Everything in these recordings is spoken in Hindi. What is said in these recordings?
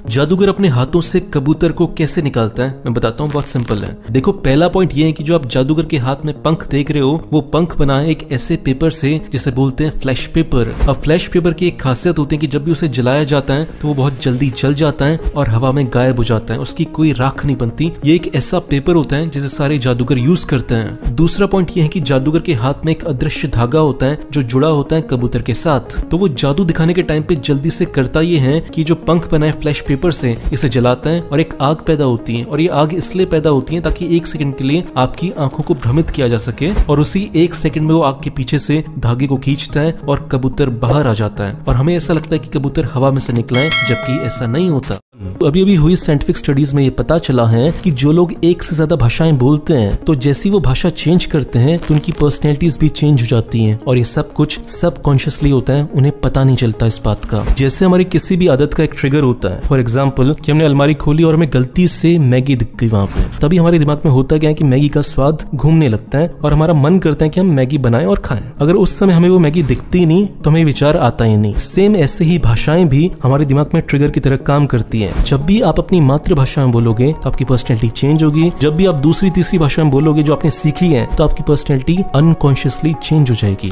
जादूगर अपने हाथों से कबूतर को कैसे निकालता है मैं बताता हूँ, बहुत सिंपल है। देखो, पहला पॉइंट ये है कि जो आप जादूगर के हाथ में पंख देख रहे हो वो पंख बना है एक ऐसे पेपर से जिसे बोलते हैं फ्लैश पेपर। अब फ्लैश पेपर की एक खासियत होती है कि जब भी उसे जलाया जाता है तो वो बहुत जल्दी जल जाता है और हवा में गायब हो जाता है, उसकी कोई राख नहीं बनती। ये एक ऐसा पेपर होता है जिसे सारे जादूगर यूज करते हैं। दूसरा पॉइंट ये है कि जादूगर के हाथ में एक अदृश्य धागा होता है जो जुड़ा होता है कबूतर के साथ। तो वो जादू दिखाने के टाइम पे जल्दी से करता ये है कि जो पंख बनाए फ्लैश पेपर से इसे जलाता है और एक आग पैदा होती है। और ये आग इसलिए पैदा होती है ताकि 1 सेकंड के लिए आपकी आंखों को भ्रमित किया जा सके, और उसी 1 सेकंड में वो आग के पीछे से धागे को खींचता है और कबूतर बाहर आ जाता है और हमें ऐसा लगता है कि कबूतर हवा में से निकला है, जबकि ऐसा नहीं होता। अभी अभी हुई साइंटिफिक स्टडीज में ये पता चला है कि जो लोग एक से ज्यादा भाषाएं बोलते हैं तो जैसी वो भाषा चेंज करते हैं तो उनकी पर्सनैलिटीज भी चेंज हो जाती हैं, और ये सब कुछ सबकॉन्शियसली होता है, उन्हें पता नहीं चलता इस बात का। जैसे हमारी किसी भी आदत का एक ट्रिगर होता है, फॉर एग्जाम्पल कि हमने अलमारी खोली और हमें गलती से मैगी दिख गई वहां पे, तभी हमारे दिमाग में होता क्या है कि मैगी का स्वाद घूमने लगता है और हमारा मन करता है कि हम मैगी बनाएं और खाएं। अगर उस समय हमें वो मैगी दिखती नहीं तो हमें विचार आता ही नहीं। सेम ऐसे ही भाषाएं भी हमारे दिमाग में ट्रिगर की तरह काम करती है। जब भी आप अपनी मातृभाषा में बोलोगे तो आपकी पर्सनैलिटी चेंज होगी। जब भी आप दूसरी तीसरी भाषा में बोलोगे जो आपने सीखी है तो आपकी पर्सनैलिटी अनकॉन्शियसली चेंज हो जाएगी।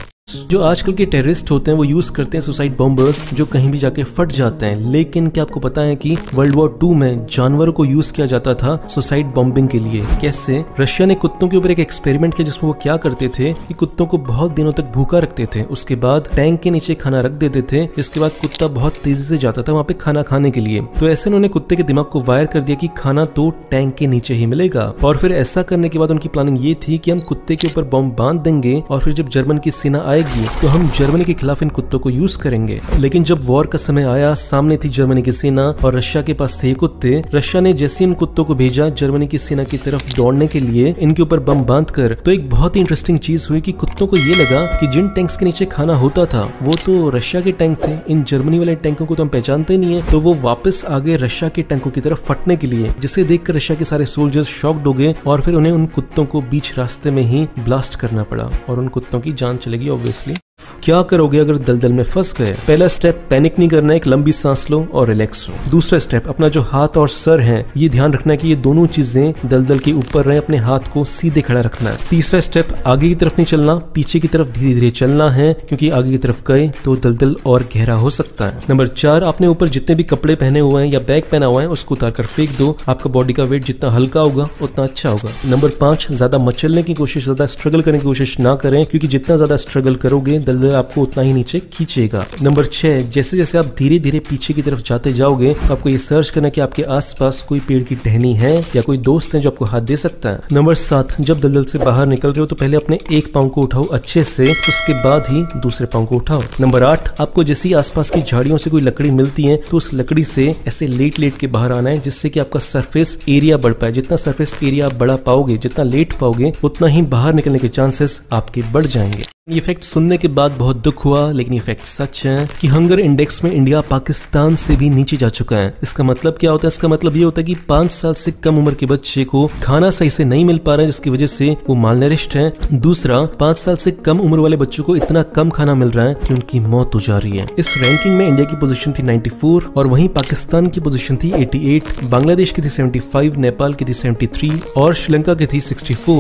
जो आजकल के टेररिस्ट होते हैं वो यूज करते हैं सुसाइड बॉम्बर्स जो कहीं भी जाके फट जाते हैं, लेकिन क्या आपको पता है कि वर्ल्ड वॉर 2 में जानवरों को यूज किया जाता था सुसाइड बॉम्बिंग के लिए। कैसे? रशिया ने कुत्तों के ऊपर एक एक्सपेरिमेंट किया जिसमें वो क्या करते थे कि कुत्तों को बहुत दिनों तक भूखा रखते थे, उसके बाद टैंक के नीचे खाना रख देते थे, जिसके बाद कुत्ता बहुत तेजी से जाता था वहां पे खाना खाने के लिए। तो ऐसे उन्होंने कुत्ते के दिमाग को वायर कर दिया कि खाना तो टैंक के नीचे ही मिलेगा। और फिर ऐसा करने के बाद उनकी प्लानिंग ये थी कि हम कुत्ते के ऊपर बॉम्ब बांध देंगे और फिर जब जर्मन की सेना आएगी तो हम जर्मनी के खिलाफ इन कुत्तों को यूज करेंगे। लेकिन जब वॉर का समय आया, सामने थी जर्मनी की सेना और रशिया के पास थे कुत्ते। रशिया ने जैसे इन कुत्तों को भेजा जर्मनी की सेना की तरफ दौड़ने के लिए इनके ऊपर बम बांधकर, तो एक बहुत ही इंटरेस्टिंग चीज हुई कि कुत्तों को ये लगा कि जिन टैंक्स के नीचे खाना होता था वो तो रशिया के टैंक थे, इन जर्मनी वाले टैंकों को तो हम पहचानते नहीं है। तो वो वापस आ गए रशिया के टैंकों की तरफ फटने के लिए, जिसे देखकर रशिया के सारे सोल्जर्स शॉक्ड हो गए और फिर उन्हें उन कुत्तों को बीच रास्ते में ही ब्लास्ट करना पड़ा और उन कुत्तों की जान चलेगी ऑब्वियसली। क्या करोगे अगर दलदल में फंस गए? पहला स्टेप, पैनिक नहीं करना है, एक लंबी सांस लो और रिलैक्स हो। दूसरा स्टेप, अपना जो हाथ और सर है ये ध्यान रखना है कि ये दोनों चीजें दलदल के ऊपर रहे, अपने हाथ को सीधे खड़ा रखना है। तीसरा स्टेप, आगे की तरफ नहीं चलना, पीछे की तरफ धीरे धीरे चलना है, क्योंकि आगे की तरफ गए तो दलदल और गहरा हो सकता है। नंबर 4, आपने ऊपर जितने भी कपड़े पहने हुए हैं या बैग पहना हुआ है उसको उतार कर फेंक दो। आपका बॉडी का वेट जितना हल्का होगा उतना अच्छा होगा। नंबर 5, ज्यादा मचलने की कोशिश, ज्यादा स्ट्रगल करने की कोशिश ना करें, क्योंकि जितना ज्यादा स्ट्रगल करोगे दलदल आपको उतना ही नीचे खींचेगा। नंबर 6, जैसे जैसे आप धीरे धीरे पीछे की तरफ जाते जाओगे तो आपको ये सर्च करना है कि आपके आसपास कोई पेड़ की टहनी है या कोई दोस्त है जो आपको हाथ दे सकता है। नंबर 7, जब दलदल से बाहर निकल रहे हो तो पहले अपने एक पांव को उठाओ अच्छे से, उसके बाद ही दूसरे पांव को उठाओ। नंबर 8, आपको जैसे आसपास की झाड़ियों से कोई लकड़ी मिलती है तो उस लकड़ी से ऐसे लेट लेट के बाहर आना है, जिससे कि आपका सरफेस एरिया बढ़ पाए। जितना सरफेस एरिया आप बढ़ा पाओगे, जितना लेट पाओगे, उतना ही बाहर निकलने के चांसेस आपके बढ़ जाएंगे। ये फैक्ट सुनने के बाद बहुत दुख हुआ, लेकिन ये फैक्ट सच है कि हंगर इंडेक्स में इंडिया पाकिस्तान से भी नीचे जा चुका है। इसका मतलब क्या होता है? इसका मतलब ये होता है कि 5 साल से कम उम्र के बच्चे को खाना सही से नहीं मिल पा रहा है, जिसकी वजह से वो मालनरिश्ड है। दूसरा, 5 साल से कम उम्र वाले बच्चों को इतना कम खाना मिल रहा है कि उनकी मौत हो जा रही है। इस रैंकिंग में इंडिया की पोजीशन थी 94 और वहीं पाकिस्तान की पोजीशन थी 88, बांग्लादेश की थी 75, नेपाल की थी 73 और श्रीलंका की थी 64।